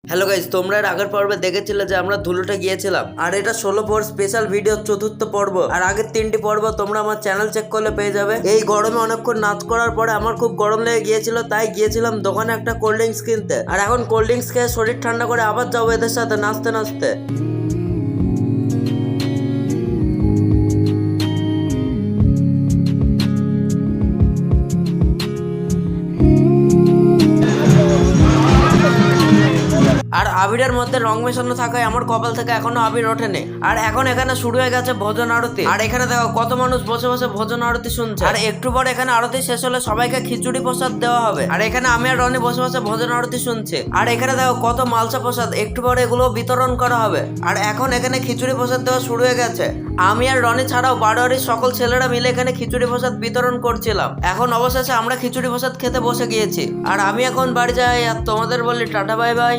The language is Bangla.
হ্যালো গাইস, তোমরা এর আগের পর্বে দেখেছিলে যে আমরা ধুলোটা গিয়েছিলাম, আর এটা 16 পর স্পেশাল ভিডিও চতুর্থ পর্ব। আর আগের 3টি পর্ব তোমরা আমার চ্যানেল চেক করলে পেয়ে যাবে। এই গরমে অনেকক্ষণ নাচ করার পরে আমার খুব গরম লেগে গিয়েছিল, তাই গিয়েছিলাম দোকানে একটা কোল্ড ড্রিঙ্কস কিনতে। আর এখন কোল্ড ড্রিঙ্কস খেয়ে শরীর ঠান্ডা করে আবার যাবো এদের সাথে নাচতে নাচতে। আর আবিরের মধ্যে রং মেশানো থাকায় আমার কপাল থেকে এখনো আবির ওঠেনি। আর এখন এখানে শুরু হয়ে গেছে ভোজন আরতি। আর এখানে দেখো কত মানুষ বসে বসে ভোজন আরতি শুনছে। আর একটু পর এখানে আরতি শেষ হলে সবাইকে খিচুড়ি প্রসাদ দেওয়া হবে। আর এখানে আমি আর রনি বসে বসে ভোজন আরতি শুনছি। আর এখানে দেখো কত মালসা প্রসাদ, একটু পরে এগুলো বিতরণ করা হবে। আর এখন এখানে খিচুড়ি প্রসাদ দেওয়া শুরু হয়ে গেছে। আমি আর রনি ছাড়াও বারোয়ারির সকল ছেলেরা মিলে এখানে খিচুড়ি প্রসাদ বিতরণ করছিলাম। এখন অবশেষে আমরা খিচুড়ি প্রসাদ খেতে বসে গিয়েছি। আর আমি এখন বাড়ি যাই, আর তোমাদের বলি টাটা বাই বাই।